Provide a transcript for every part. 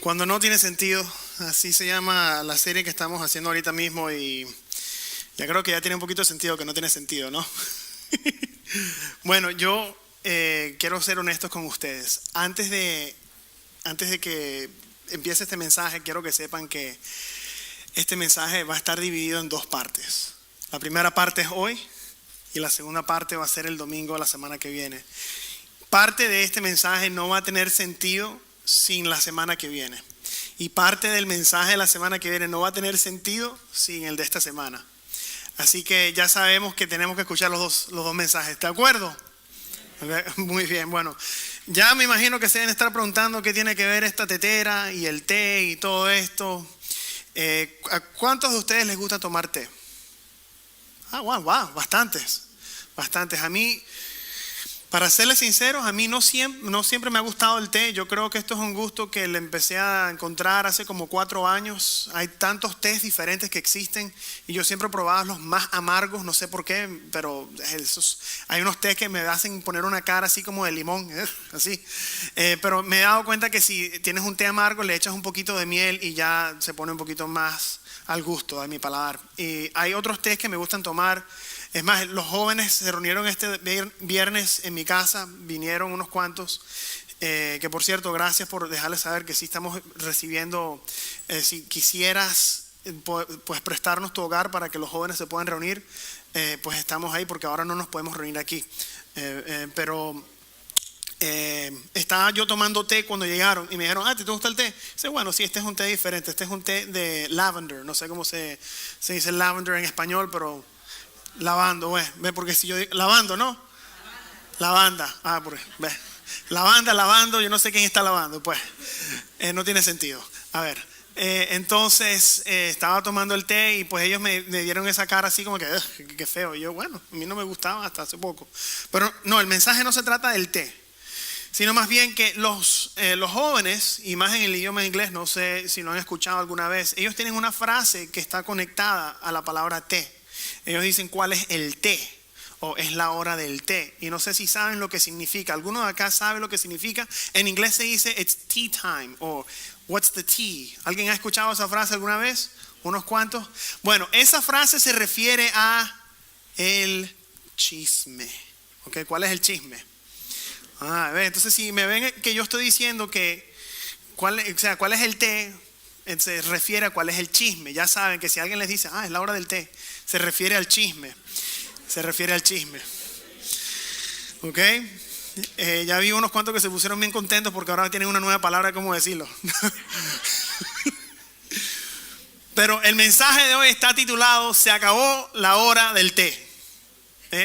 Cuando no tiene sentido, así se llama la serie que estamos haciendo ahorita mismo y ya creo que ya tiene un poquito de sentido que no tiene sentido, ¿no? Bueno, yo quiero ser honesto con ustedes. Antes de que empiece este mensaje, quiero que sepan que este mensaje va a estar dividido en dos partes. La primera parte es hoy y la segunda parte va a ser el domingo de la semana que viene. Parte de este mensaje no va a tener sentido sin la semana que viene. Y parte del mensaje de la semana que viene no va a tener sentido sin el de esta semana. Así que ya sabemos que tenemos que escuchar los dos mensajes. ¿De acuerdo? Muy bien, bueno. Ya me imagino que se deben estar preguntando qué tiene que ver esta tetera y el té y todo esto. ¿A cuántos de ustedes les gusta tomar té? Wow, bastantes. A mí, para serles sinceros, a mí no siempre me ha gustado el té. Yo creo que esto es un gusto que le empecé a encontrar hace como 4 años. Hay tantos tés diferentes que existen y yo siempre probaba los más amargos, no sé por qué, pero hay unos tés que me hacen poner una cara así como de limón, así. Pero me he dado cuenta que si tienes un té amargo le echas un poquito de miel y ya se pone un poquito más al gusto de mi paladar. Y hay otros tés que me gustan tomar. Es más, los jóvenes se reunieron este viernes en mi casa, vinieron unos cuantos, que por cierto, gracias por dejarles saber que sí estamos recibiendo, si quisieras pues prestarnos tu hogar para que los jóvenes se puedan reunir, pues estamos ahí porque ahora no nos podemos reunir aquí. Pero estaba yo tomando té cuando llegaron y me dijeron, ¿te gusta el té? Dice, bueno, sí, este es un té diferente, este es un té de lavender, no sé cómo se dice lavender en español, pero... Lavando, ve, porque si yo digo, lavando, ¿no? Lavanda, ve. Lavando, yo no sé quién está lavando, pues, no tiene sentido. A ver, entonces estaba tomando el té y pues ellos me dieron esa cara así como que, qué feo. Y yo, bueno, a mí no me gustaba hasta hace poco. Pero no, el mensaje no se trata del té, sino más bien que los jóvenes, y más en el idioma inglés, no sé si lo han escuchado alguna vez, ellos tienen una frase que está conectada a la palabra té. Ellos dicen cuál es el té o es la hora del té y no sé si saben lo que significa. ¿Alguno de acá sabe lo que significa? En inglés se dice it's tea time o what's the tea. ¿Alguien ha escuchado esa frase alguna vez? ¿Unos cuantos? Bueno, esa frase se refiere a el chisme. ¿Okay? ¿Cuál es el chisme? Entonces si me ven que yo estoy diciendo que cuál es el té, se refiere a cuál es el chisme. Ya saben que si alguien les dice, es la hora del té, se refiere al chisme. ¿Ok? Ya vi unos cuantos que se pusieron bien contentos porque ahora tienen una nueva palabra, ¿cómo decirlo? Pero el mensaje de hoy está titulado, se acabó la hora del té.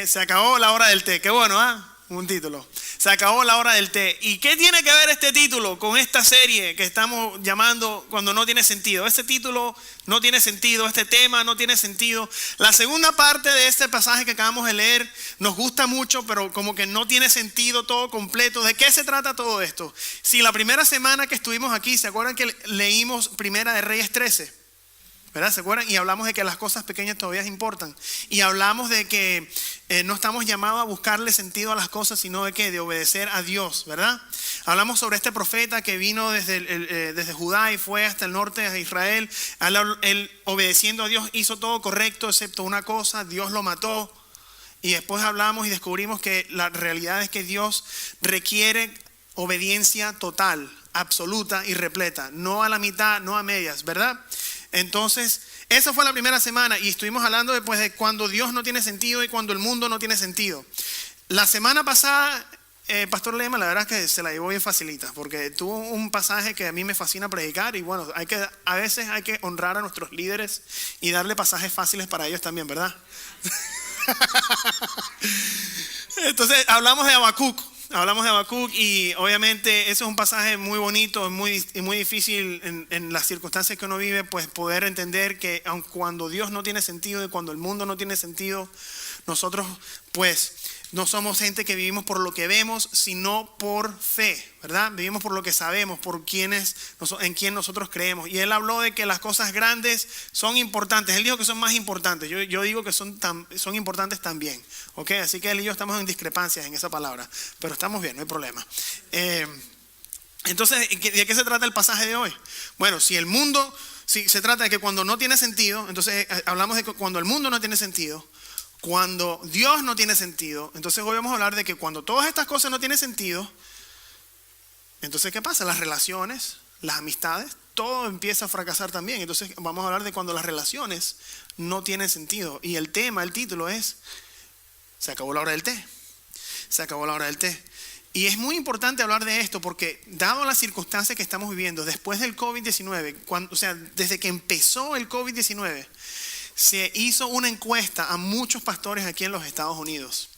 Se acabó la hora del té. Qué bueno, un título. Se acabó la hora del té. ¿Y qué tiene que ver este título con esta serie que estamos llamando Cuando no tiene sentido? Este título no tiene sentido, este tema no tiene sentido. La segunda parte de este pasaje que acabamos de leer nos gusta mucho, pero como que no tiene sentido todo completo. ¿De qué se trata todo esto? Si la primera semana que estuvimos aquí, ¿se acuerdan que leímos Primera de Reyes 13? ¿Verdad? ¿Se acuerdan? Y hablamos de que las cosas pequeñas todavía importan. Y hablamos de que no estamos llamados a buscarle sentido a las cosas, sino de obedecer a Dios, ¿verdad? Hablamos sobre este profeta que vino desde Judá y fue hasta el norte de Israel. Él obedeciendo a Dios hizo todo correcto, excepto una cosa, Dios lo mató. Y después hablamos y descubrimos que la realidad es que Dios requiere obediencia total, absoluta y repleta. No a la mitad, no a medias, ¿verdad? Entonces, esa fue la primera semana y estuvimos hablando después de cuando Dios no tiene sentido y cuando el mundo no tiene sentido. La semana pasada, Pastor Lema, la verdad es que se la llevó bien facilita porque tuvo un pasaje que a mí me fascina predicar y bueno, a veces hay que honrar a nuestros líderes y darle pasajes fáciles para ellos también, ¿verdad? Entonces, hablamos de Habacuc y obviamente eso es un pasaje muy bonito, muy difícil en las circunstancias que uno vive, pues poder entender que aun cuando Dios no tiene sentido y cuando el mundo no tiene sentido, nosotros pues no somos gente que vivimos por lo que vemos, sino por fe, ¿verdad? Vivimos por lo que sabemos, en quién nosotros creemos. Y él habló de que las cosas grandes son importantes. Él dijo que son más importantes. Yo digo que son importantes también. ¿Ok? Así que él y yo estamos en discrepancias en esa palabra. Pero estamos bien, no hay problema. Entonces, ¿de qué se trata el pasaje de hoy? Bueno, si se trata de que cuando no tiene sentido, entonces hablamos de que cuando el mundo no tiene sentido, cuando Dios no tiene sentido, entonces hoy vamos a hablar de que cuando todas estas cosas no tienen sentido, entonces ¿qué pasa? Las relaciones, las amistades, todo empieza a fracasar también. Entonces vamos a hablar de cuando las relaciones no tienen sentido. Y el título es, se acabó la hora del té. Se acabó la hora del té. Y es muy importante hablar de esto porque dado las circunstancias que estamos viviendo después del COVID-19, o sea, desde que empezó el COVID-19, se hizo una encuesta a muchos pastores aquí en los Estados Unidos.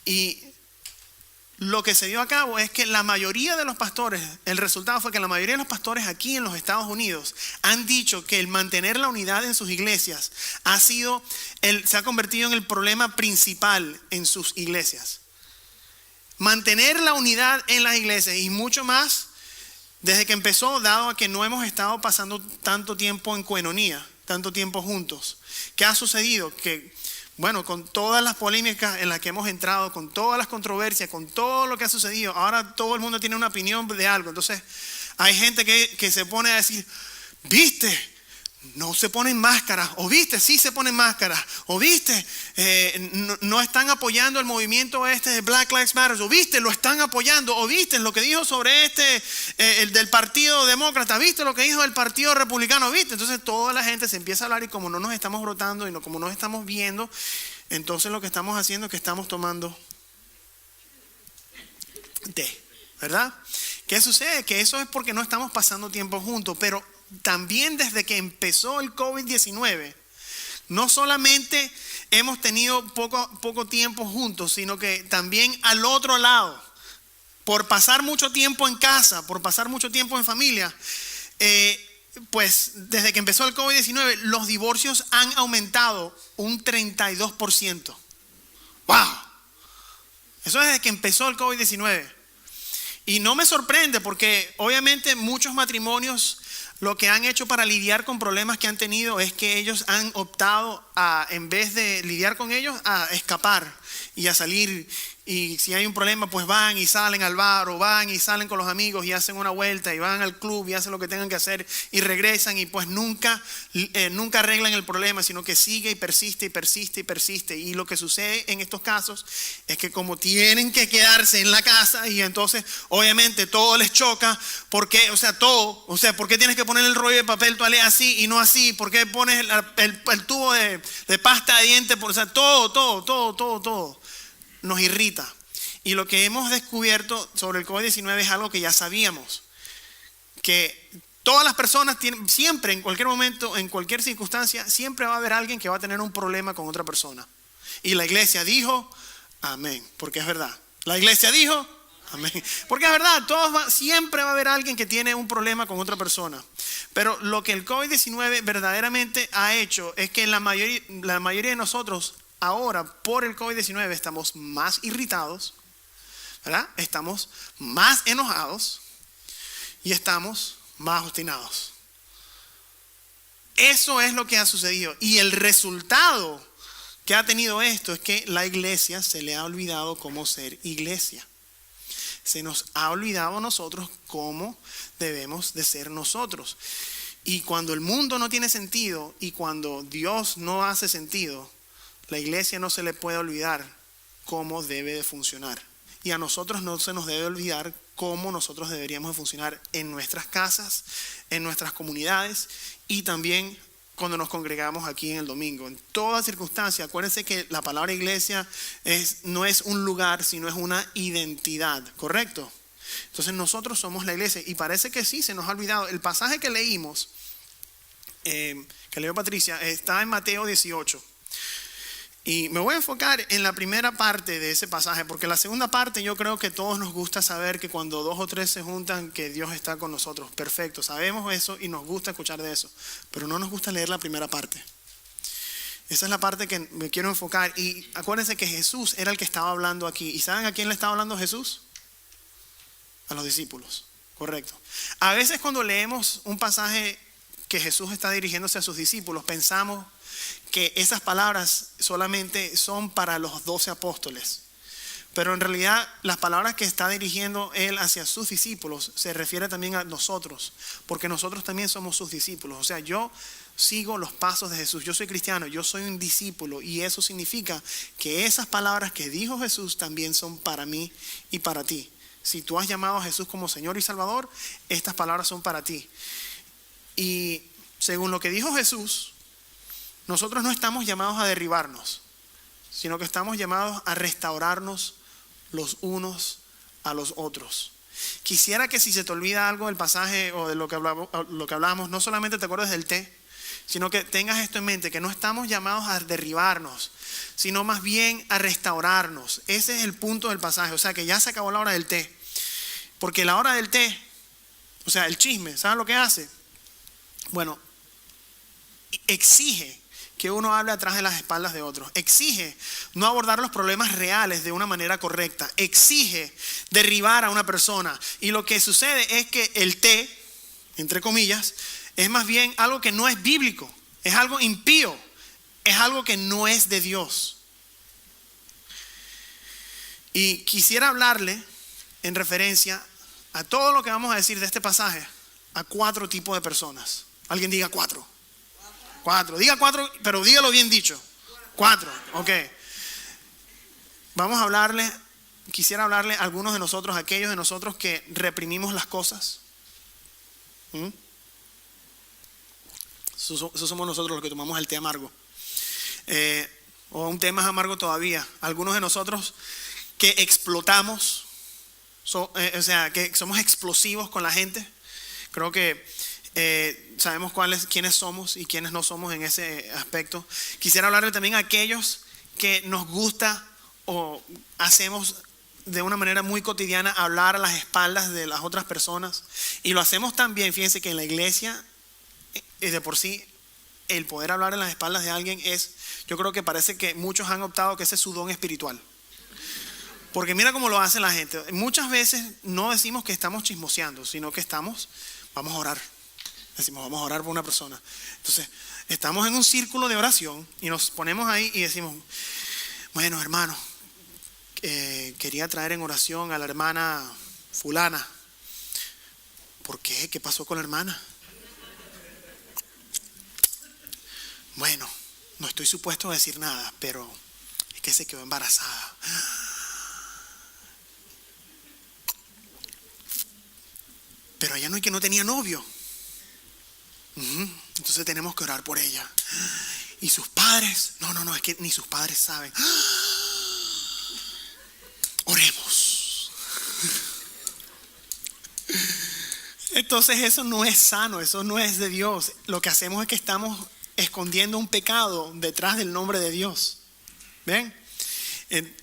Y lo que se dio a cabo es que la mayoría de los pastores, el resultado fue que la mayoría de los pastores aquí en los Estados Unidos han dicho que el mantener la unidad en sus iglesias se ha convertido en el problema principal en sus iglesias. Mantener la unidad en las iglesias y mucho más desde que empezó, dado a que no hemos estado pasando tanto tiempo en coinonía, tanto tiempo juntos. ¿Qué ha sucedido? Que, bueno, con todas las polémicas en las que hemos entrado, con todas las controversias, con todo lo que ha sucedido, ahora todo el mundo tiene una opinión de algo. Entonces, hay gente que se pone a decir, ¿viste? No se ponen máscaras, o viste, sí se ponen máscaras, o viste, no están apoyando el movimiento de Black Lives Matter, o viste, lo están apoyando, o viste lo que dijo sobre el del Partido Demócrata, viste lo que dijo del Partido Republicano, viste. Entonces toda la gente se empieza a hablar y como no nos estamos rotando y como no nos estamos viendo, entonces lo que estamos haciendo es que estamos tomando té, ¿verdad? ¿Qué sucede? Que eso es porque no estamos pasando tiempo juntos, pero también desde que empezó el COVID-19, no solamente hemos tenido poco tiempo juntos, sino que también al otro lado, por pasar mucho tiempo en casa, por pasar mucho tiempo en familia, pues desde que empezó el COVID-19, los divorcios han aumentado un 32%. ¡Wow! Eso es desde que empezó el COVID-19. Y no me sorprende porque obviamente muchos matrimonios lo que han hecho para lidiar con problemas que han tenido es que ellos han optado en vez de lidiar con ellos, a escapar y a salir. Y si hay un problema, pues van y salen al bar o van y salen con los amigos y hacen una vuelta y van al club y hacen lo que tengan que hacer y regresan y pues nunca arreglan el problema, sino que sigue y persiste y persiste y persiste. Y lo que sucede en estos casos es que como tienen que quedarse en la casa y entonces obviamente todo les choca, ¿por qué tienes que poner el rollo de papel toalé así y no así? ¿Por qué pones el tubo de pasta de dientes? Todo nos irrita. Y lo que hemos descubierto sobre el COVID-19 es algo que ya sabíamos, que todas las personas siempre, en cualquier momento, en cualquier circunstancia, siempre va a haber alguien que va a tener un problema con otra persona. Y la iglesia dijo, amén, porque es verdad. La iglesia dijo, amén, porque es verdad, siempre va a haber alguien que tiene un problema con otra persona. Pero lo que el COVID-19 verdaderamente ha hecho es que la mayoría de nosotros ahora, por el COVID-19, estamos más irritados, ¿verdad? Estamos más enojados y estamos más obstinados. Eso es lo que ha sucedido. Y el resultado que ha tenido esto es que la iglesia se le ha olvidado cómo ser iglesia. Se nos ha olvidado a nosotros cómo debemos de ser nosotros. Y cuando el mundo no tiene sentido y cuando Dios no hace sentido, la iglesia no se le puede olvidar cómo debe de funcionar. Y a nosotros no se nos debe olvidar cómo nosotros deberíamos de funcionar en nuestras casas, en nuestras comunidades y también cuando nos congregamos aquí en el domingo. En toda circunstancia, acuérdense que la palabra iglesia no es un lugar, sino es una identidad, ¿correcto? Entonces nosotros somos la iglesia y parece que sí, se nos ha olvidado. El pasaje que leímos, que leyó Patricia, está en Mateo 18. Y me voy a enfocar en la primera parte de ese pasaje, porque la segunda parte yo creo que todos nos gusta saber que cuando 2 o 3 se juntan, que Dios está con nosotros. Perfecto, sabemos eso y nos gusta escuchar de eso, pero no nos gusta leer la primera parte. Esa es la parte que me quiero enfocar. Y acuérdense que Jesús era el que estaba hablando aquí. ¿Y saben a quién le estaba hablando Jesús? A los discípulos, correcto. A veces cuando leemos un pasaje que Jesús está dirigiéndose a sus discípulos, pensamos que esas palabras solamente son para los 12 apóstoles. Pero en realidad las palabras que está dirigiendo Él hacia sus discípulos se refiere también a nosotros, porque nosotros también somos sus discípulos. O sea, yo sigo los pasos de Jesús, yo soy cristiano, yo soy un discípulo, y eso significa que esas palabras que dijo Jesús también son para mí y para ti. Si tú has llamado a Jesús como Señor y Salvador, estas palabras son para ti. Y según lo que dijo Jesús, nosotros no estamos llamados a derribarnos, sino que estamos llamados a restaurarnos los unos a los otros. Quisiera que si se te olvida algo del pasaje o de lo que hablábamos, no solamente te acuerdes del té, sino que tengas esto en mente, que no estamos llamados a derribarnos, sino más bien a restaurarnos. Ese es el punto del pasaje. O sea, que ya se acabó la hora del té. Porque la hora del té, o sea, el chisme, ¿sabes lo que hace? Bueno, exige que uno hable atrás de las espaldas de otros. Exige no abordar los problemas reales de una manera correcta. Exige derribar a una persona. Y lo que sucede es que el té, entre comillas, es más bien algo que no es bíblico. Es algo impío. Es algo que no es de Dios. Y quisiera hablarle en referencia a todo lo que vamos a decir de este pasaje a 4 tipos de personas. Alguien diga 4. 4. Diga 4, pero dígalo bien dicho. 4. Ok. Vamos a hablarle, quisiera hablarle a algunos de nosotros, a aquellos de nosotros que reprimimos las cosas. Eso somos nosotros los que tomamos el té amargo. O un té más amargo todavía. Algunos de nosotros que explotamos, o sea, que somos explosivos con la gente. Creo que sabemos quiénes somos y quiénes no somos en ese aspecto. Quisiera hablarle también a aquellos que nos gusta o hacemos de una manera muy cotidiana hablar a las espaldas de las otras personas, y lo hacemos también. Fíjense que en la iglesia de por sí el poder hablar en las espaldas de alguien yo creo que parece que muchos han optado que ese es su don espiritual. Porque mira cómo lo hace la gente. Muchas veces no decimos que estamos chismoseando, sino que vamos a orar. Decimos, vamos a orar por una persona. Entonces, estamos en un círculo de oración y nos ponemos ahí y decimos, bueno, hermano, quería traer en oración a la hermana fulana. ¿Por qué? ¿Qué pasó con la hermana? Bueno, no estoy supuesto a decir nada, pero es que se quedó embarazada. Pero ella no tenía novio. Entonces tenemos que orar por ella. ¿Y sus padres? No, es que ni sus padres saben. Oremos. Entonces eso no es sano, eso no es de Dios. Lo que hacemos es que estamos escondiendo un pecado detrás del nombre de Dios. ¿Ven?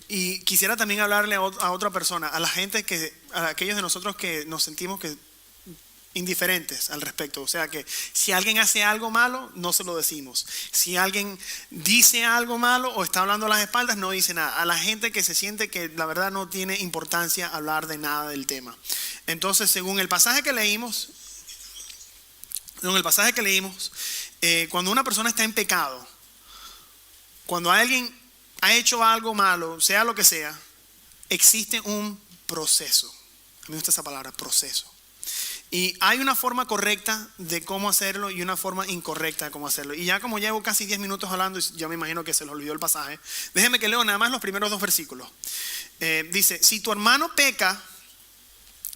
Y quisiera también hablarle a otra persona, a la gente a aquellos de nosotros que nos sentimos indiferentes al respecto. O sea que si alguien hace algo malo, no se lo decimos. Si alguien dice algo malo o está hablando a las espaldas, no dice nada. A la gente que se siente que la verdad no tiene importancia hablar de nada del tema. Entonces, según el pasaje que leímos, cuando una persona está en pecado, cuando alguien ha hecho algo malo, sea lo que sea, existe un proceso. A mí me gusta esa palabra, proceso. Y hay una forma correcta de cómo hacerlo y una forma incorrecta de cómo hacerlo. Y ya como llevo casi 10 minutos hablando, ya me imagino que se les olvidó el pasaje, déjenme que leo nada más los primeros 2 versículos. Dice, si tu hermano peca,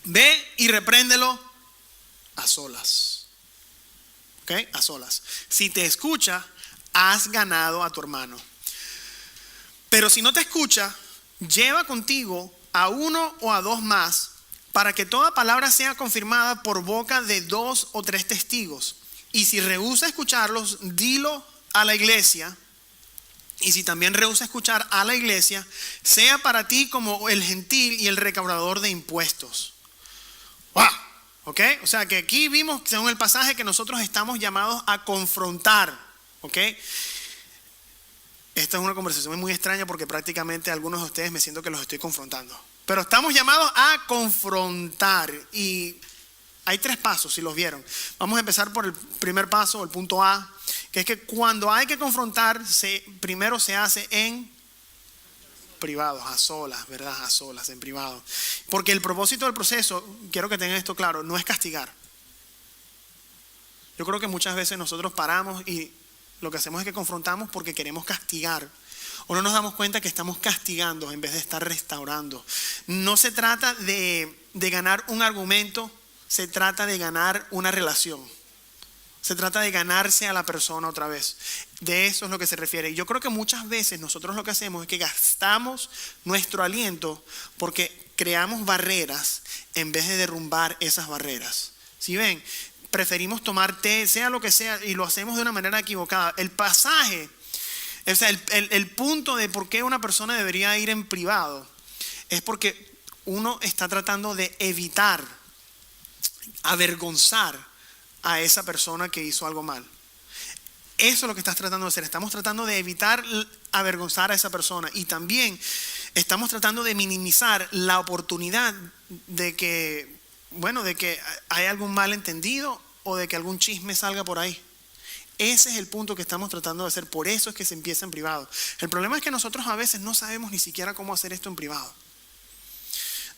ve y repréndelo a solas. ¿Ok? A solas. Si te escucha, has ganado a tu hermano. Pero si no te escucha, lleva contigo a 1 o a 2 más, para que toda palabra sea confirmada por boca de 2 o 3 testigos. Y si rehúsa escucharlos, dilo a la iglesia. Y si también rehúsa escuchar a la iglesia, sea para ti como el gentil y el recaudador de impuestos. ¡Wow! ¿Ok? O sea que aquí vimos, según el pasaje, que nosotros estamos llamados a confrontar. ¿Ok? Esta es una conversación muy extraña porque prácticamente algunos de ustedes me siento que los estoy confrontando. Pero estamos llamados a confrontar. Y hay 3 pasos, si los vieron. Vamos a empezar por el primer paso, el punto A, que es que cuando hay que confrontar, primero se hace en privados, a solas, ¿verdad? A solas, en privado. Porque el propósito del proceso, quiero que tengan esto claro, no es castigar. Yo creo que muchas veces nosotros paramos y lo que hacemos es que confrontamos porque queremos castigar. O no nos damos cuenta que estamos castigando en vez de estar restaurando. No se trata de ganar un argumento, se trata de ganar una relación. Se trata de ganarse a la persona otra vez. De eso es lo que se refiere. Y yo creo que muchas veces nosotros lo que hacemos es que gastamos nuestro aliento porque creamos barreras en vez de derrumbar esas barreras. ¿Sí ven? Preferimos tomar té, sea lo que sea, y lo hacemos de una manera equivocada. El pasaje, o sea, el punto de por qué una persona debería ir en privado es porque uno está tratando de evitar, avergonzar a esa persona que hizo algo mal. Eso es lo que estás tratando de hacer. Estamos tratando de evitar avergonzar a esa persona, y también estamos tratando de minimizar la oportunidad de que hay algún malentendido o de que algún chisme salga por ahí. Ese es el punto que estamos tratando de hacer. Por eso es que se empieza en privado. El problema es que nosotros a veces no sabemos ni siquiera cómo hacer esto en privado.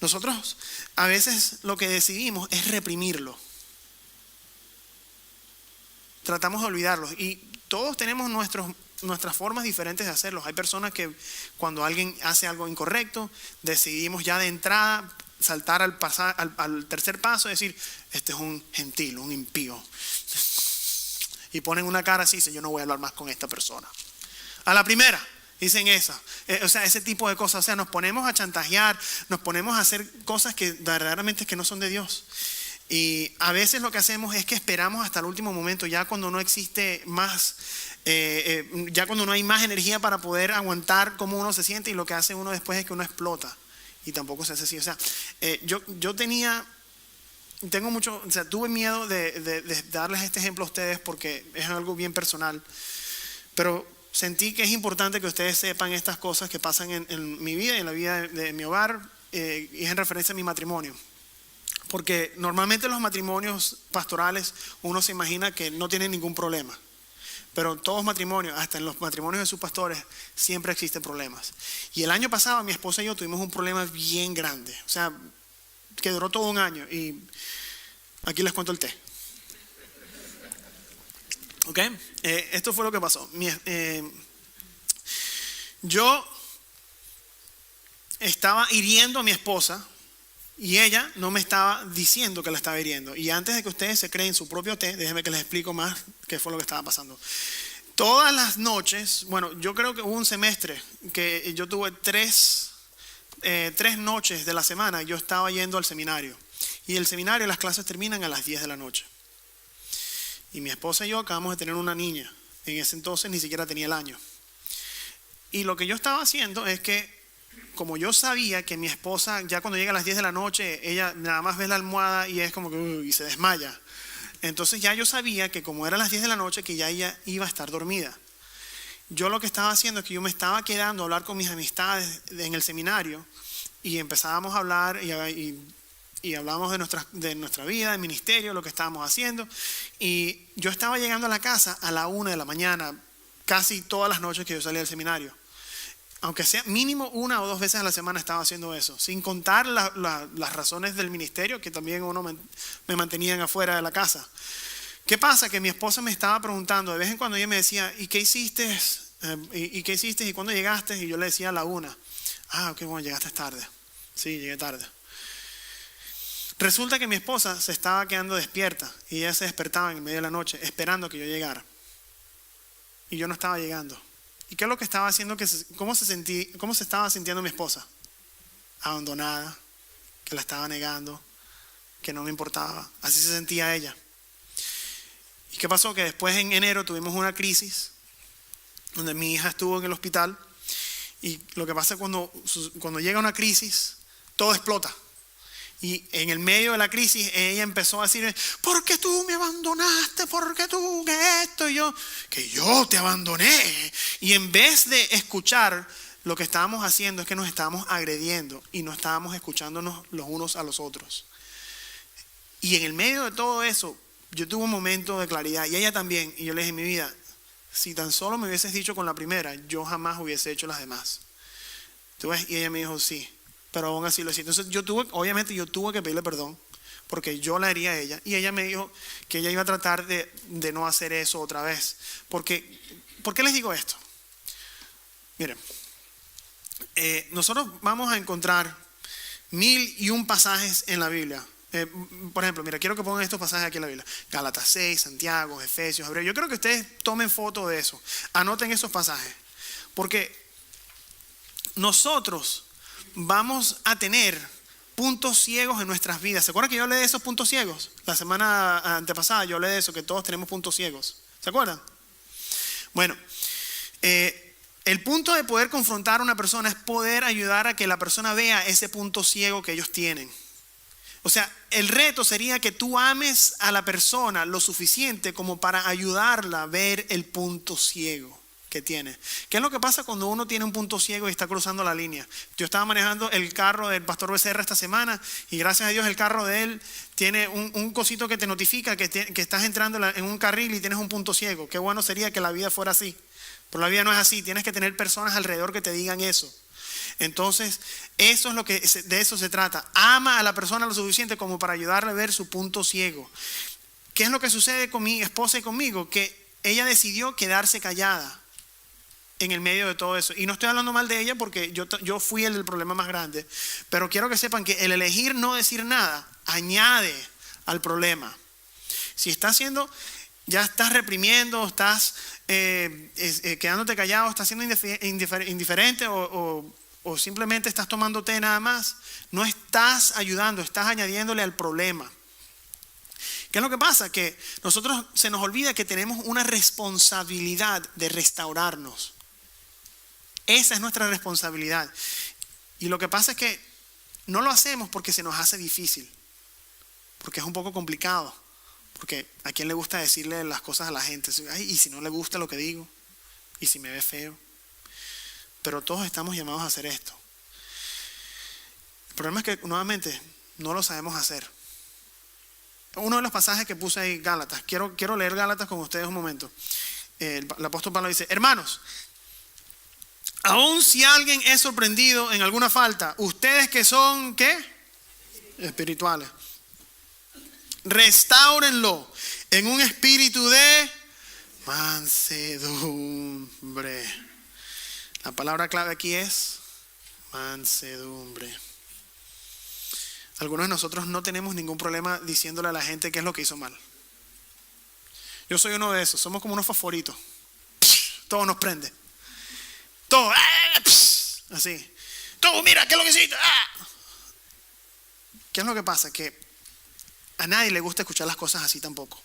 Nosotros a veces lo que decidimos es reprimirlo. Tratamos de olvidarlos, y todos tenemos nuestras formas diferentes de hacerlo. Hay personas que cuando alguien hace algo incorrecto, decidimos ya de entrada saltar al tercer paso y decir, este es un gentil, un impío. Y ponen una cara así y dicen, yo no voy a hablar más con esta persona. A la primera dicen esa. O sea, ese tipo de cosas. O sea, nos ponemos a chantajear, nos ponemos a hacer cosas que verdaderamente que no son de Dios. Y a veces lo que hacemos es que esperamos hasta el último momento, ya cuando no existe más, ya cuando no hay más energía para poder aguantar cómo uno se siente, y lo que hace uno después es que uno explota. Y tampoco se hace así. O sea, tuve miedo de darles este ejemplo a ustedes porque es algo bien personal. Pero sentí que es importante que ustedes sepan estas cosas que pasan en mi vida y en la vida de mi hogar, y es en referencia a mi matrimonio. Porque normalmente los matrimonios pastorales uno se imagina que no tienen ningún problema. Pero en todos matrimonios, hasta en los matrimonios de sus pastores, siempre existen problemas. Y el año pasado mi esposa y yo tuvimos un problema bien grande. O sea, que duró todo un año. Y aquí les cuento el té. ¿Ok? Esto fue lo que pasó. Yo estaba hiriendo a mi esposa, y ella no me estaba diciendo que la estaba hiriendo. Y antes de que ustedes se creen su propio té, déjenme que les explico más qué fue lo que estaba pasando. Todas las noches, yo creo que hubo un semestre que yo tuve tres noches de la semana, yo estaba yendo al seminario. Y el seminario, las clases terminan a las 10 de la noche. Y mi esposa y yo acabamos de tener una niña. En ese entonces ni siquiera tenía el año. Y lo que yo estaba haciendo es que, como yo sabía que mi esposa, ya cuando llega a las 10 de la noche, ella nada más ve la almohada y es como que y se desmaya. Entonces ya yo sabía que como eran las 10 de la noche, que ya ella iba a estar dormida. Yo lo que estaba haciendo es que yo me estaba quedando a hablar con mis amistades en el seminario, y empezábamos a hablar y hablábamos de nuestra vida, del ministerio, lo que estábamos haciendo. Y yo estaba llegando a la casa a la 1 de la mañana, casi todas las noches que yo salía del seminario. Aunque sea mínimo 1 o 2 veces a la semana estaba haciendo eso, sin contar las razones del ministerio, que también me mantenían afuera de la casa. ¿Qué pasa? Que mi esposa me estaba preguntando, de vez en cuando ella me decía, ¿y qué hiciste? ¿Y qué hiciste? ¿Y cuándo llegaste? Y yo le decía a la 1. Ok, bueno, llegaste tarde. Sí, llegué tarde. Resulta que mi esposa se estaba quedando despierta, y ella se despertaba en medio de la noche esperando que yo llegara. Y yo no estaba llegando. ¿Y qué es lo que estaba haciendo? ¿Cómo se estaba sintiendo mi esposa? Abandonada, que la estaba negando, que no me importaba. Así se sentía ella. ¿Y qué pasó? Que después en enero tuvimos una crisis donde mi hija estuvo en el hospital, y lo que pasa es cuando llega una crisis, todo explota. Y en el medio de la crisis ella empezó a decir, ¿por qué tú me abandonaste? ¿Por qué tú que esto? Y yo, que yo te abandoné. Y en vez de escuchar, lo que estábamos haciendo es que nos estábamos agrediendo y no estábamos escuchándonos los unos a los otros. Y en el medio de todo eso, yo tuve un momento de claridad, y ella también. Y yo le dije, mi vida, si tan solo me hubieses dicho con la primera, yo jamás hubiese hecho las demás. ¿Tú ves? Y ella me dijo, sí, pero aún así lo hice. Entonces obviamente yo tuve que pedirle perdón, porque yo la hería a ella. Y ella me dijo que ella iba a tratar de no hacer eso otra vez. ¿Por qué les digo esto? Miren, nosotros vamos a encontrar 1001 pasajes en la Biblia. Por ejemplo, mira, quiero que pongan estos pasajes aquí en la Biblia. Gálatas 6, Santiago, Efesios, Hebreos. Yo creo que ustedes tomen foto de eso. Anoten esos pasajes. Porque nosotros vamos a tener puntos ciegos en nuestras vidas. ¿Se acuerdan que yo hablé de esos puntos ciegos? La semana antepasada yo hablé de eso, que todos tenemos puntos ciegos. ¿Se acuerdan? Bueno, el punto de poder confrontar a una persona es poder ayudar a que la persona vea ese punto ciego que ellos tienen. O sea, el reto sería que tú ames a la persona lo suficiente como para ayudarla a ver el punto ciego que tiene. ¿Qué es lo que pasa cuando uno tiene un punto ciego y está cruzando la línea? Yo estaba manejando el carro del pastor Becerra esta semana y gracias a Dios el carro de él tiene un cosito que te notifica que estás entrando en un carril y tienes un punto ciego. Qué bueno sería que la vida fuera así. Pero la vida no es así. Tienes que tener personas alrededor que te digan eso. Entonces, eso es de eso se trata. Ama a la persona lo suficiente como para ayudarle a ver su punto ciego. ¿Qué es lo que sucede con mi esposa y conmigo? Que ella decidió quedarse callada en el medio de todo eso. Y no estoy hablando mal de ella porque yo fui el problema más grande. Pero quiero que sepan que el elegir no decir nada añade al problema. Si ya estás reprimiendo, estás quedándote callado, estás siendo indiferente o simplemente estás tomando té nada más, no estás ayudando, estás añadiéndole al problema. ¿Qué es lo que pasa? Que nosotros se nos olvida que tenemos una responsabilidad de restaurarnos. Esa es nuestra responsabilidad. Y lo que pasa es que no lo hacemos porque se nos hace difícil, porque es un poco complicado. Porque ¿a quién le gusta decirle las cosas a la gente? Ay, ¿y si no le gusta lo que digo? ¿Y si me ve feo? Pero todos estamos llamados a hacer esto. El problema es que nuevamente no lo sabemos hacer. Uno de los pasajes que puse ahí, Gálatas. Quiero leer Gálatas con ustedes un momento. El apóstol Pablo dice: hermanos, aun si alguien es sorprendido en alguna falta, ustedes que son, ¿qué? Espirituales. Restáurenlo en un espíritu de mansedumbre. La palabra clave aquí es mansedumbre. Algunos de nosotros no tenemos ningún problema diciéndole a la gente qué es lo que hizo mal. Yo soy uno de esos. Somos como unos fosforitos. Todo nos prende. Todo. Así. Todo, mira, ¿qué es lo que hiciste? ¿Qué es lo que pasa? Que a nadie le gusta escuchar las cosas así tampoco.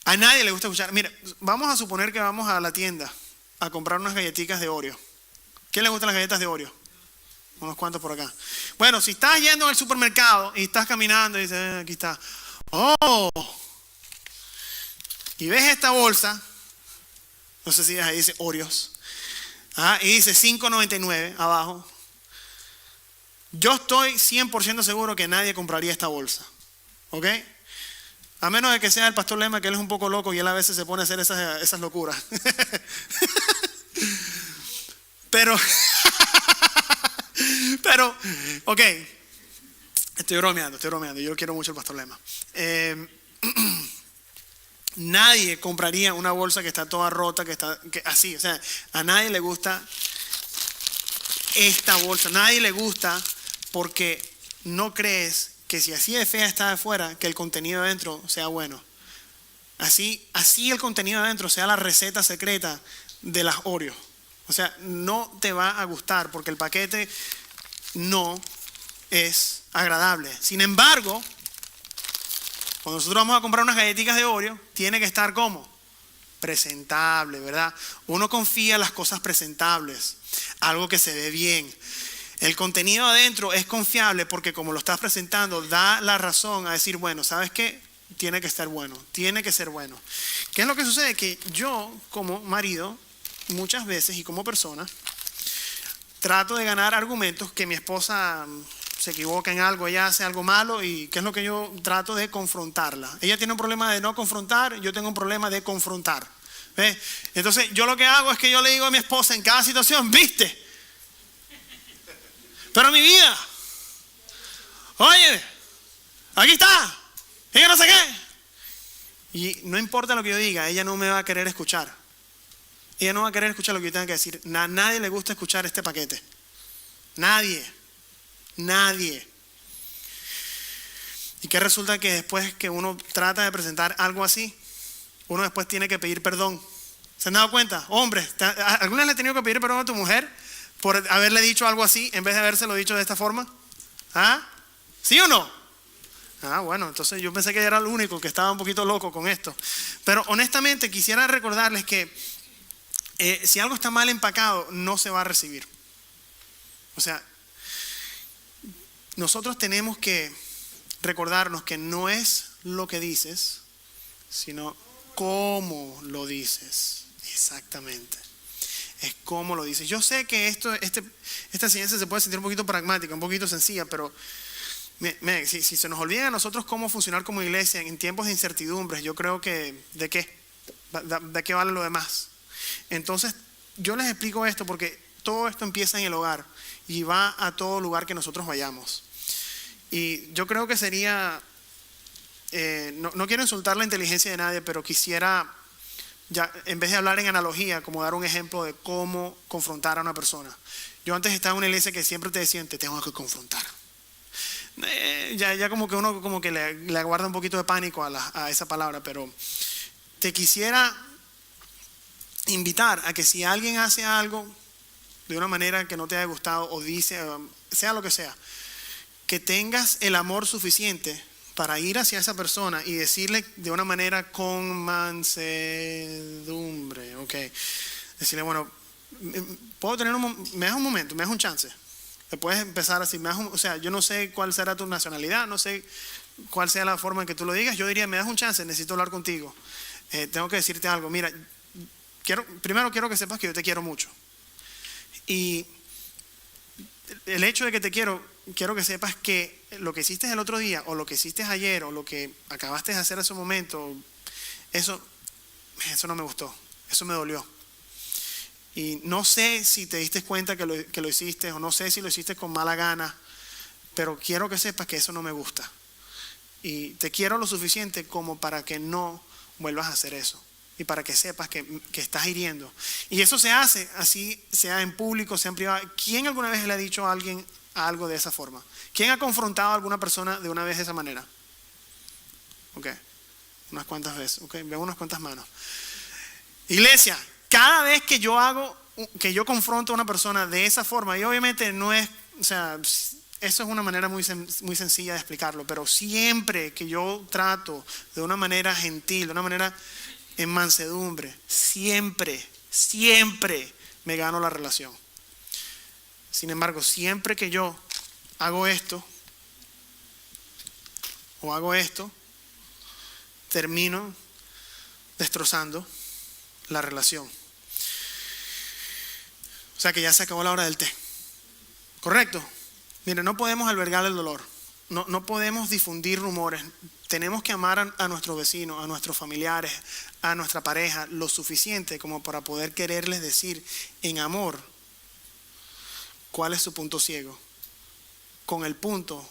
A nadie le gusta escuchar. Mira, vamos a suponer que vamos a la tienda a comprar unas galletitas de Oreo. ¿Quién le gustan las galletas de Oreo? Unos cuantos por acá. Bueno, si estás yendo al supermercado y estás caminando y dices, aquí está. ¡Oh! Y ves esta bolsa. No sé si ahí dice Oreos. Y dice $5.99 abajo. Yo estoy 100% seguro que nadie compraría esta bolsa. ¿Ok? A menos de que sea el pastor Lema, que él es un poco loco y él a veces se pone a hacer esas locuras. Pero, ok. Estoy bromeando. Yo quiero mucho al pastor Lema. Nadie compraría una bolsa que está toda rota, que así. O sea, a nadie le gusta esta bolsa. A nadie le gusta porque no crees que si así de fea está de afuera, que el contenido adentro sea bueno. Así el contenido adentro sea la receta secreta de las Oreos. O sea, no te va a gustar porque el paquete no es agradable. Sin embargo, cuando nosotros vamos a comprar unas galletitas de Oreo, tiene que estar como presentable, ¿verdad? Uno confía en las cosas presentables, algo que se ve bien. El contenido adentro es confiable porque como lo estás presentando, da la razón a decir, bueno, ¿sabes qué? Tiene que estar bueno, tiene que ser bueno. ¿Qué es lo que sucede? Que yo como marido, muchas veces y como persona, trato de ganar argumentos que mi esposa se equivoca en algo, ella hace algo malo y ¿qué es lo que yo trato de confrontarla? Ella tiene un problema de no confrontar, yo tengo un problema de confrontar. ¿Ves? Entonces yo lo que hago es que yo le digo a mi esposa en cada situación, ¿viste? Pero mi vida, oye, aquí está, y que no sé qué. Y no importa lo que yo diga, ella no me va a querer escuchar. Ella no va a querer escuchar lo que yo tenga que decir. A nadie le gusta escuchar este paquete. Nadie. ¿Y qué resulta? Que después que uno trata de presentar algo así, uno después tiene que pedir perdón. ¿Se han dado cuenta? Hombres, ¿alguna vez le has tenido que pedir perdón a tu mujer por haberle dicho algo así en vez de habérselo dicho de esta forma? ¿Ah? ¿Sí o no? Bueno, entonces yo pensé que era el único que estaba un poquito loco con esto. Pero honestamente quisiera recordarles que si algo está mal empacado, no se va a recibir. O sea, nosotros tenemos que recordarnos que no es lo que dices, sino cómo lo dices. Exactamente. Es cómo lo dices. Yo sé que esta enseñanza se puede sentir un poquito pragmática, un poquito sencilla, pero si se nos olvida a nosotros cómo funcionar como iglesia en tiempos de incertidumbres, yo creo que ¿de qué vale lo demás? Entonces, yo les explico esto porque todo esto empieza en el hogar y va a todo lugar que nosotros vayamos. Y yo creo que sería, no quiero insultar la inteligencia de nadie, pero quisiera, ya, en vez de hablar en analogía, como dar un ejemplo de cómo confrontar a una persona. Yo antes estaba en una iglesia que siempre te decían, te tengo que confrontar. Ya como que uno como que le aguarda un poquito de pánico a esa palabra, pero te quisiera invitar a que si alguien hace algo de una manera que no te haya gustado o dice, sea lo que sea, que tengas el amor suficiente para ir hacia esa persona y decirle de una manera con mansedumbre, ok, decirle, bueno, puedo tener me das un momento, me das un chance. Te puedes empezar así, o sea, yo no sé cuál será tu nacionalidad, no sé cuál sea la forma en que tú lo digas. Yo diría, me das un chance, necesito hablar contigo. Tengo que decirte algo. Mira, primero quiero que sepas que yo te quiero mucho. Y el hecho de que te quiero que sepas que lo que hiciste el otro día, o lo que hiciste ayer, o lo que acabaste de hacer en ese momento, eso no me gustó, eso me dolió. Y no sé si te diste cuenta que lo hiciste, o no sé si lo hiciste con mala gana, pero quiero que sepas que eso no me gusta. Y te quiero lo suficiente como para que no vuelvas a hacer eso. Y para que sepas que estás hiriendo. Y eso se hace, así sea en público, sea en privado. ¿Quién alguna vez le ha dicho a alguien algo de esa forma? ¿Quién ha confrontado a alguna persona de una vez de esa manera? Ok, unas cuantas veces. Ok, veo unas cuantas manos. Iglesia, cada vez que yo confronto a una persona de esa forma, y obviamente no es, o sea, eso es una manera muy sencilla de explicarlo, pero siempre que yo trato de una manera gentil, de una manera en mansedumbre, siempre me gano la relación. Sin embargo, siempre que yo hago esto o hago esto, termino destrozando la relación. O sea que ya se acabó la hora del té. ¿Correcto? Mire, no podemos albergar el dolor. No podemos difundir rumores. Tenemos que amar a nuestros vecinos, a nuestros familiares, a nuestra pareja lo suficiente como para poder quererles decir en amor cuál es su punto ciego. Con el punto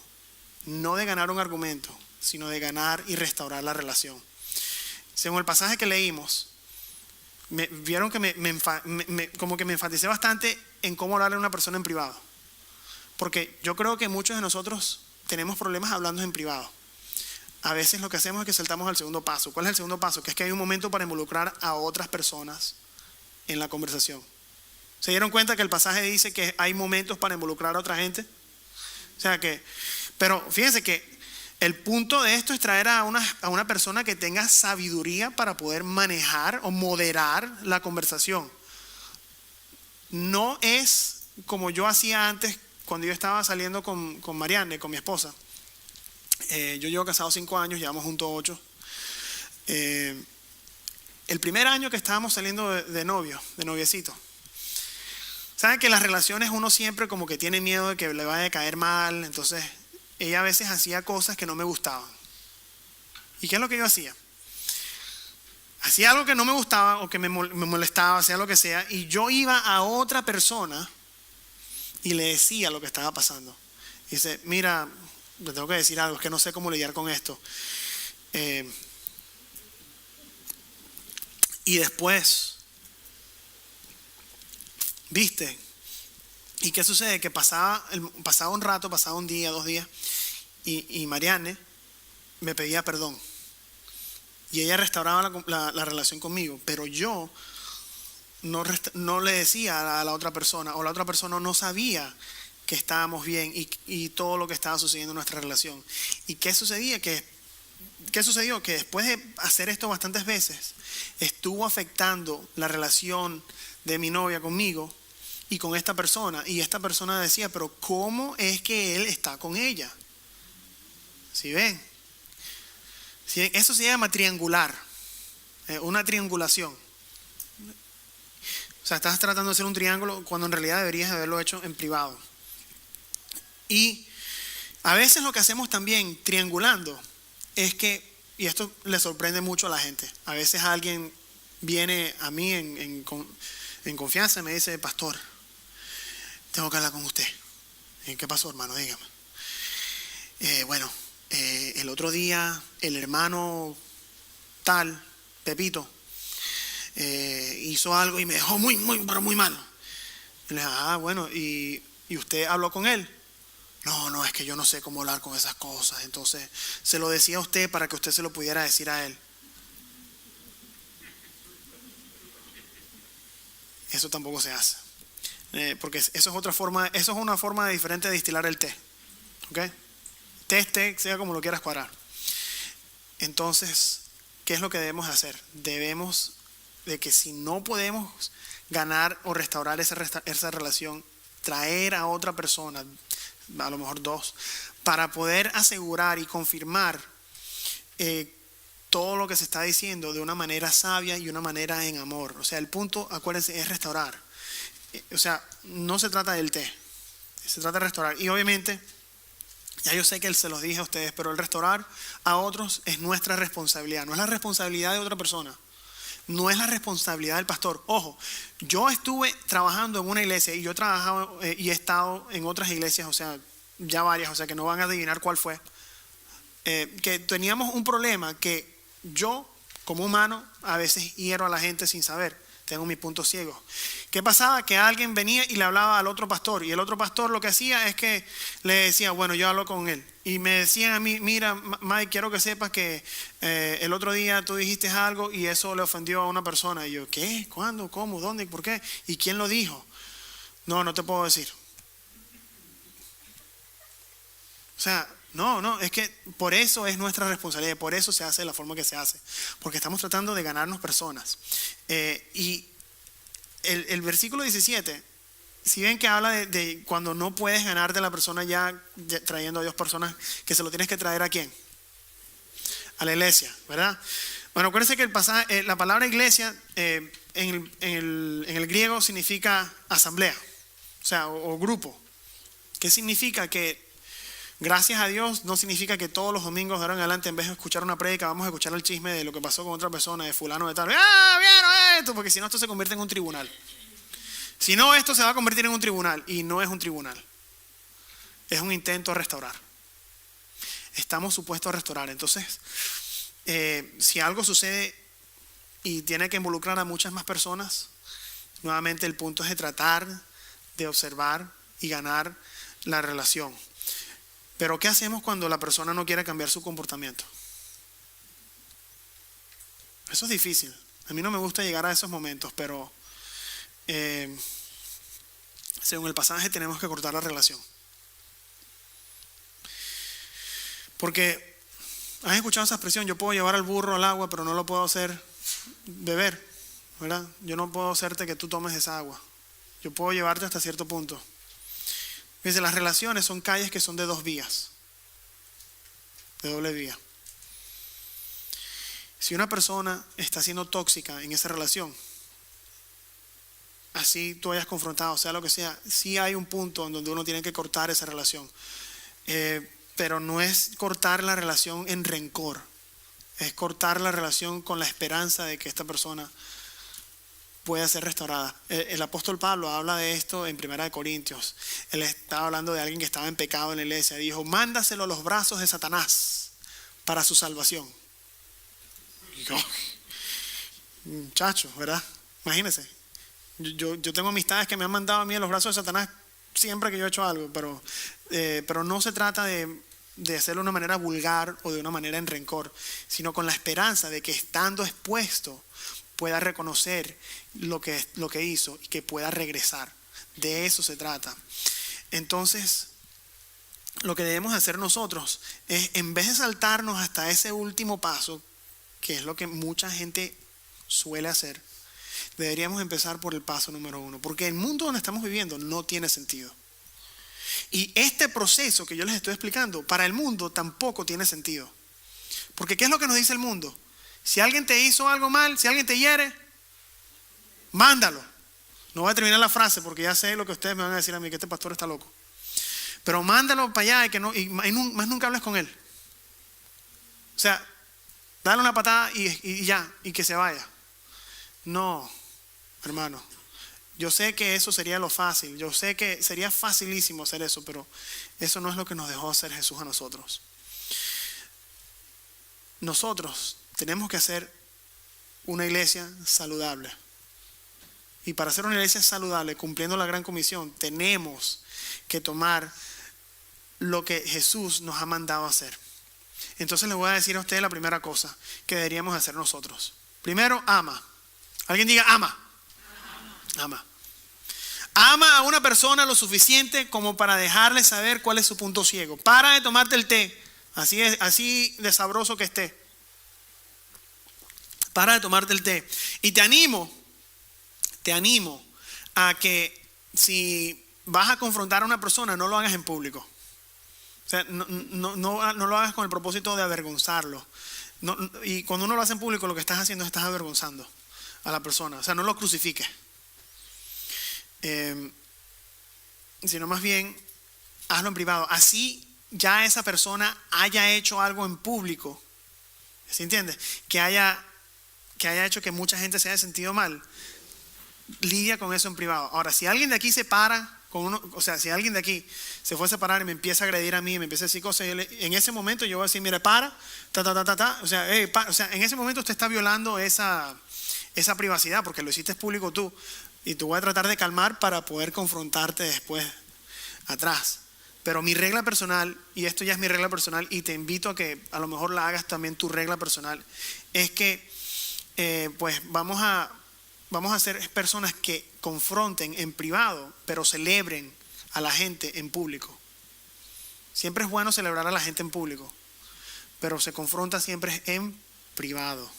no de ganar un argumento, sino de ganar y restaurar la relación. Según el pasaje que leímos, vieron que como que me enfaticé bastante en cómo hablarle a una persona en privado. Porque yo creo que muchos de nosotros tenemos problemas hablando en privado. A veces lo que hacemos es que saltamos al segundo paso. ¿Cuál es el segundo paso? Que es que hay un momento para involucrar a otras personas en la conversación. ¿Se dieron cuenta que el pasaje dice que hay momentos para involucrar a otra gente? O sea que, pero fíjense que el punto de esto es traer a una persona que tenga sabiduría para poder manejar o moderar la conversación. No es como yo hacía antes cuando yo estaba saliendo con Marianne, con mi esposa. Yo llevo casado 5 años, llevamos juntos 8. El primer año que estábamos saliendo de noviecito. Saben que las relaciones uno siempre como que tiene miedo de que le vaya a caer mal. Entonces ella a veces hacía cosas que no me gustaban. ¿Y qué es lo que yo hacía? Hacía algo que no me gustaba o que me molestaba, sea lo que sea, y yo iba a otra persona y le decía lo que estaba pasando. Dice, mira, le tengo que decir algo, es que no sé cómo lidiar con esto. Y después, ¿viste? ¿Y qué sucede? Que pasaba un rato, pasaba un día, 2 días, y Marianne me pedía perdón. Y ella restauraba la relación conmigo, pero yo no le decía a la otra persona, o la otra persona no sabía que estábamos bien y todo lo que estaba sucediendo en nuestra relación. ¿Y qué sucedió? Que después de hacer esto bastantes veces, estuvo afectando la relación de mi novia conmigo y con esta persona. Y esta persona decía, pero ¿cómo es que él está con ella? ¿Sí ven? ¿Sí? Eso se llama triangular, una triangulación. O sea, estás tratando de hacer un triángulo cuando en realidad deberías haberlo hecho en privado. Y a veces lo que hacemos también triangulando es que, y esto le sorprende mucho a la gente, a veces alguien viene a mí en confianza y me dice, pastor, tengo que hablar con usted. ¿Qué pasó, hermano? Dígame. El otro día el hermano tal, Pepito, hizo algo y me dejó pero muy mal. Y le dije, bueno, ¿y usted habló con él? No, es que yo no sé cómo hablar con esas cosas. Entonces se lo decía a usted para que usted se lo pudiera decir a él. Eso tampoco se hace, porque eso es una forma diferente de destilar el té. ¿Ok? Té, sea como lo quieras cuadrar. Entonces, ¿qué es lo que debemos hacer? Debemos de que si no podemos ganar o restaurar esa relación, traer a otra persona, a lo mejor 2, para poder asegurar y confirmar todo lo que se está diciendo de una manera sabia y una manera en amor. O sea, el punto, acuérdense, es restaurar. O sea, no se trata del té, se trata de restaurar. Y obviamente, ya yo sé que se los dije a ustedes, pero el restaurar a otros es nuestra responsabilidad, no es la responsabilidad de otra persona. No es la responsabilidad del pastor. Ojo, yo estuve trabajando en una iglesia y yo he trabajado y he estado en otras iglesias, o sea, ya varias, o sea, que no van a adivinar cuál fue. Que teníamos un problema que yo, como humano, a veces hiero a la gente sin saber. Tengo mis puntos ciegos. ¿Qué pasaba? Que alguien venía y le hablaba al otro pastor, y el otro pastor lo que hacía es que le decía, bueno, yo hablo con él. Y me decían a mí, mira, Mike, quiero que sepas que el otro día tú dijiste algo y eso le ofendió a una persona. Y yo, ¿qué? ¿Cuándo? ¿Cómo? ¿Dónde? ¿Por qué? ¿Y quién lo dijo? No te puedo decir. O sea, no, es que por eso es nuestra responsabilidad, por eso se hace de la forma que se hace, porque estamos tratando de ganarnos personas. Y el versículo 17, si ven que habla de cuando no puedes ganarte a la persona ya trayendo a 2 personas, que se lo tienes que traer ¿a quién? A la iglesia, ¿verdad? Bueno, acuérdense que la palabra iglesia en el griego significa asamblea, o sea, o grupo. ¿Qué significa? Que gracias a Dios no significa que todos los domingos de ahora en adelante, en vez de escuchar una prédica, vamos a escuchar el chisme de lo que pasó con otra persona, de fulano de tal. ¿Vieron esto? Porque si no, esto se convierte en un tribunal. Si no, esto se va a convertir en un tribunal. Y no es un tribunal. Es un intento de restaurar. Estamos supuestos a restaurar. Entonces, si algo sucede y tiene que involucrar a muchas más personas, nuevamente el punto es de tratar de observar y ganar la relación. Pero ¿qué hacemos cuando la persona no quiere cambiar su comportamiento? Eso es difícil. A mí no me gusta llegar a esos momentos, pero según el pasaje tenemos que cortar la relación. Porque, ¿has escuchado esa expresión? Yo puedo llevar al burro al agua, pero no lo puedo hacer beber, ¿verdad? Yo no puedo hacerte que tú tomes esa agua. Yo puedo llevarte hasta cierto punto. Fíjense, las relaciones son calles que son de 2 vías, de doble vía. Si una persona está siendo tóxica en esa relación, así tú hayas confrontado, sea lo que sea, sí hay un punto en donde uno tiene que cortar esa relación. Pero no es cortar la relación en rencor, es cortar la relación con la esperanza de que esta persona puede ser restaurada. El apóstol Pablo habla de esto en 1 Corintios. Él estaba hablando de alguien que estaba en pecado en la iglesia. Dijo, mándaselo a los brazos de Satanás para su salvación. Y yo, muchacho, ¿verdad? Imagínense. Yo tengo amistades que me han mandado a mí a los brazos de Satanás siempre que yo he hecho algo, pero no se trata de hacerlo de una manera vulgar o de una manera en rencor, sino con la esperanza de que estando expuesto pueda reconocer lo que hizo y que pueda regresar. De eso se trata. Entonces, lo que debemos hacer nosotros es, en vez de saltarnos hasta ese último paso, que es lo que mucha gente suele hacer, deberíamos empezar por el paso número 1, porque el mundo donde estamos viviendo no tiene sentido. Y este proceso que yo les estoy explicando, para el mundo tampoco tiene sentido. Porque ¿qué es lo que nos dice el mundo? Si alguien te hizo algo mal, si alguien te hiere, mándalo. No voy a terminar la frase porque ya sé lo que ustedes me van a decir a mí, que este pastor está loco. Pero mándalo para allá y más nunca hables con él. O sea, dale una patada y ya, y que se vaya. No, hermano. Yo sé que eso sería lo fácil. Yo sé que sería facilísimo hacer eso, pero eso no es lo que nos dejó hacer Jesús a nosotros. Nosotros tenemos que hacer una iglesia saludable. Y para hacer una iglesia saludable, cumpliendo la gran comisión, tenemos que tomar lo que Jesús nos ha mandado a hacer. Entonces les voy a decir a ustedes la primera cosa que deberíamos hacer nosotros. Primero, ama. Alguien diga ama. Ama. Ama a una persona lo suficiente como para dejarle saber cuál es su punto ciego. Para de tomarte el té, así de sabroso que esté. Para de tomarte el té. Y te animo a que si vas a confrontar a una persona, no lo hagas en público. O sea, no lo hagas con el propósito de avergonzarlo. Y cuando uno lo hace en público, lo que estás haciendo es estás avergonzando a la persona. O sea, no lo crucifiques. Sino más bien, hazlo en privado. Así ya esa persona haya hecho algo en público. ¿Se entiende? Que haya hecho que mucha gente se haya sentido mal. Lidia con eso en privado. Ahora, si alguien de aquí se para con uno, o sea, si alguien de aquí se fue a separar y me empieza a agredir a mí, me empieza a decir cosas, en ese momento yo voy a decir, mire, para, o sea, en ese momento usted está violando esa privacidad porque lo hiciste público tú, y tú voy a tratar de calmar para poder confrontarte después atrás. Pero mi regla personal, y esto ya es mi regla personal, y te invito a que a lo mejor la hagas también tu regla personal, es que pues vamos a ser personas que confronten en privado, pero celebren a la gente en público. Siempre es bueno celebrar a la gente en público, pero se confronta siempre en privado.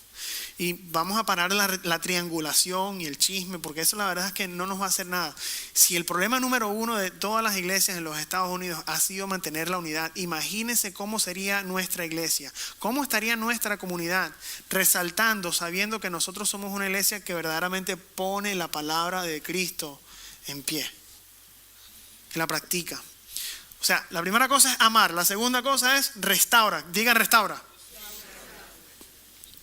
Y vamos a parar la triangulación y el chisme, porque eso la verdad es que no nos va a hacer nada. Si el problema número 1 de todas las iglesias en los Estados Unidos ha sido mantener la unidad, imagínense cómo sería nuestra iglesia, cómo estaría nuestra comunidad, resaltando, sabiendo que nosotros somos una iglesia que verdaderamente pone la palabra de Cristo en pie, que la practica. O sea, la primera cosa es amar, la segunda cosa es restaura. Digan restaura.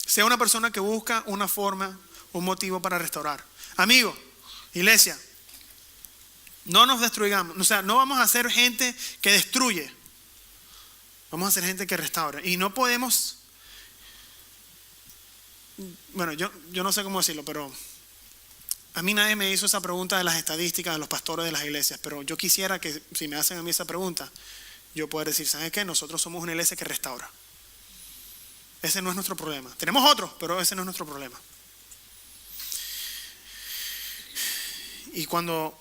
Sea una persona que busca una forma, un motivo para restaurar. Amigo, iglesia, no nos destruyamos. O sea, no vamos a ser gente que destruye. Vamos a ser gente que restaura. Y no podemos, bueno, yo no sé cómo decirlo, pero a mí nadie me hizo esa pregunta de las estadísticas de los pastores de las iglesias. Pero yo quisiera que si me hacen a mí esa pregunta, yo pueda decir, ¿sabes qué? Nosotros somos una iglesia que restaura. Ese no es nuestro problema. Tenemos otros, pero ese no es nuestro problema. Y cuando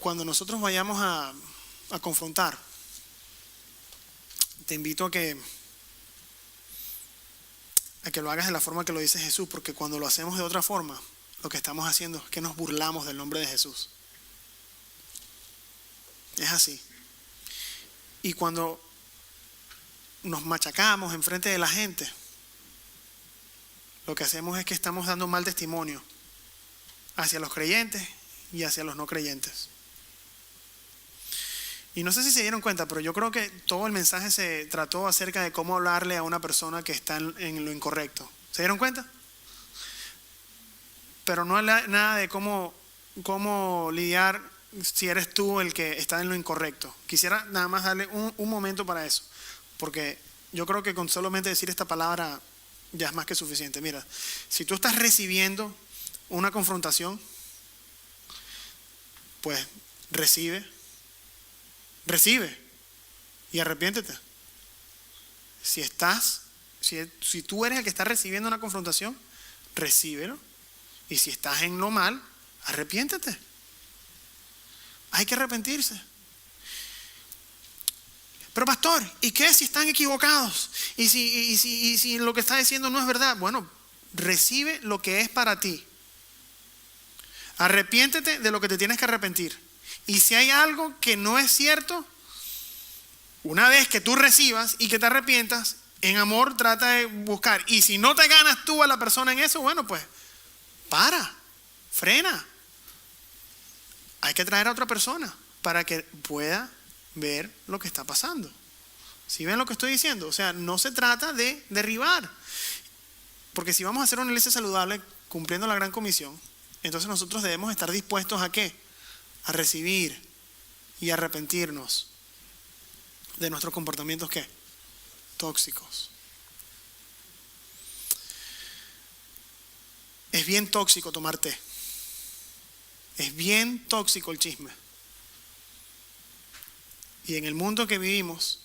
nosotros vayamos a confrontar, te invito a que lo hagas de la forma que lo dice Jesús, porque cuando lo hacemos de otra forma, lo que estamos haciendo es que nos burlamos del nombre de Jesús. Es así. Y cuando nos machacamos enfrente de la gente, lo que hacemos es que estamos dando mal testimonio hacia los creyentes y hacia los no creyentes. Y no sé si se dieron cuenta, pero yo creo que todo el mensaje se trató acerca de cómo hablarle a una persona que está en lo incorrecto. ¿Se dieron cuenta? pero no nada de cómo lidiar si eres tú el que está en lo incorrecto. Quisiera nada más darle un momento para eso, porque yo creo que con solamente decir esta palabra ya es más que suficiente. Mira, si tú estás recibiendo una confrontación, pues recibe y arrepiéntete. Si tú eres el que está recibiendo una confrontación, recíbelo. Y si estás en lo mal, arrepiéntete. Hay que arrepentirse. Pero pastor, ¿y qué si están equivocados? ¿Y si lo que está diciendo no es verdad? Bueno, recibe lo que es para ti. Arrepiéntete de lo que te tienes que arrepentir. Y si hay algo que no es cierto, una vez que tú recibas y que te arrepientas, en amor trata de buscar. Y si no te ganas tú a la persona en eso, bueno, pues frena. Hay que traer a otra persona para que pueda ver lo que está pasando. ¿Sí ven lo que estoy diciendo? O sea, no se trata de derribar. Porque si vamos a hacer una iglesia saludable cumpliendo la gran comisión, entonces nosotros debemos estar dispuestos ¿a qué? A recibir y arrepentirnos de nuestros comportamientos ¿qué? Tóxicos. Es bien tóxico tomar té. Es bien tóxico el chisme. Y en el mundo que vivimos,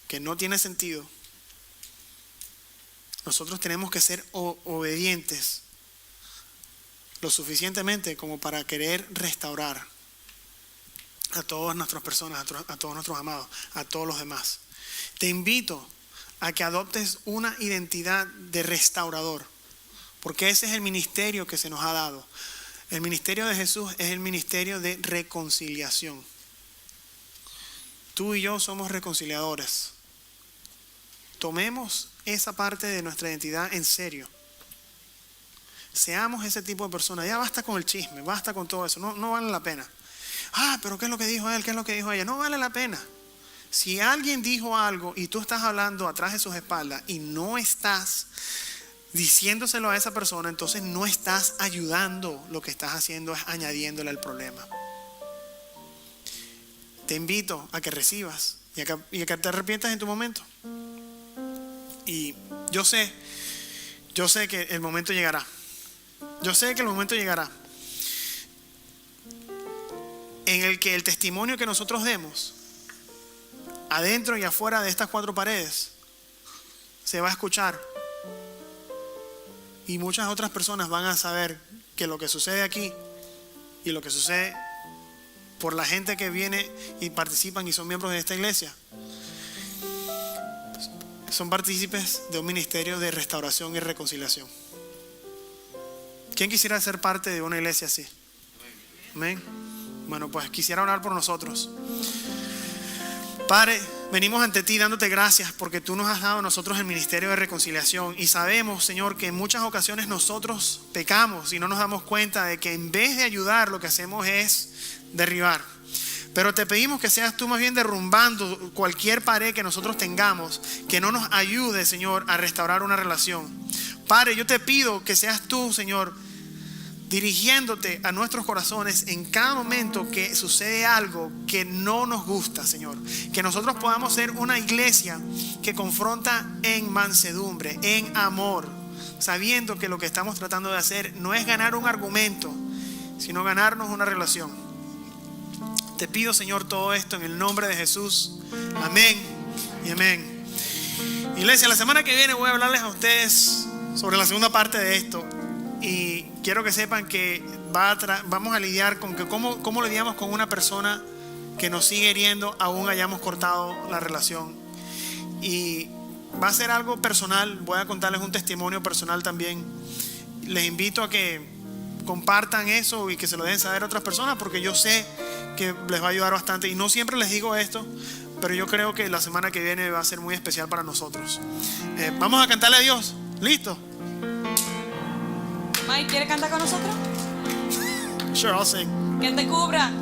que no tiene sentido, nosotros tenemos que ser obedientes lo suficientemente como para querer restaurar a todas nuestras personas, a todos nuestros amados, a todos los demás. Te invito a que adoptes una identidad de restaurador, porque ese es el ministerio que se nos ha dado. El ministerio de Jesús es el ministerio de reconciliación. Tú y yo somos reconciliadores. Tomemos esa parte de nuestra identidad en serio. Seamos ese tipo de personas. Ya basta con el chisme, basta con todo eso. No vale la pena. Pero ¿qué es lo que dijo él? ¿Qué es lo que dijo ella? No vale la pena. Si alguien dijo algo y tú estás hablando atrás de sus espaldas y no estás diciéndoselo a esa persona, entonces no estás ayudando. Lo que estás haciendo es añadiéndole al problema. Te invito a que recibas y a que te arrepientas en tu momento. Y yo sé que el momento llegará. Yo sé que el momento llegará en el que el testimonio que nosotros demos adentro y afuera de estas 4 paredes se va a escuchar. Y muchas otras personas van a saber que lo que sucede aquí y lo que sucede por la gente que viene y participan y son miembros de esta iglesia son partícipes de un ministerio de restauración y reconciliación. ¿Quién quisiera ser parte de una iglesia así? Amén. Bueno, pues quisiera orar por nosotros. Padre, venimos ante ti dándote gracias porque tú nos has dado a nosotros el ministerio de reconciliación y sabemos, Señor, que en muchas ocasiones nosotros pecamos y no nos damos cuenta de que en vez de ayudar lo que hacemos es derribar. Pero te pedimos que seas tú más bien derrumbando cualquier pared que nosotros tengamos que no nos ayude, Señor, a restaurar una relación. Padre, yo te pido que seas tú, Señor, dirigiéndote a nuestros corazones en cada momento que sucede algo que no nos gusta, Señor. Que nosotros podamos ser una iglesia que confronta en mansedumbre, en amor, sabiendo que lo que estamos tratando de hacer no es ganar un argumento, sino ganarnos una relación. Te pido, Señor, todo esto en el nombre de Jesús. Amén y amén. Iglesia, la semana que viene voy a hablarles a ustedes sobre la segunda parte de esto. Y quiero que sepan que vamos a lidiar con que cómo lidiamos con una persona que nos sigue hiriendo aún hayamos cortado la relación. Y va a ser algo personal. Voy a contarles un testimonio personal también. Les invito a que compartan eso y que se lo dejen saber a otras personas, porque yo sé que les va a ayudar bastante. Y no siempre les digo esto, pero yo creo que la semana que viene va a ser muy especial para nosotros. Vamos a cantarle a Dios. ¿Listo? Mike, ¿quiere cantar con nosotros? Sure, I'll sing. Que te cubra.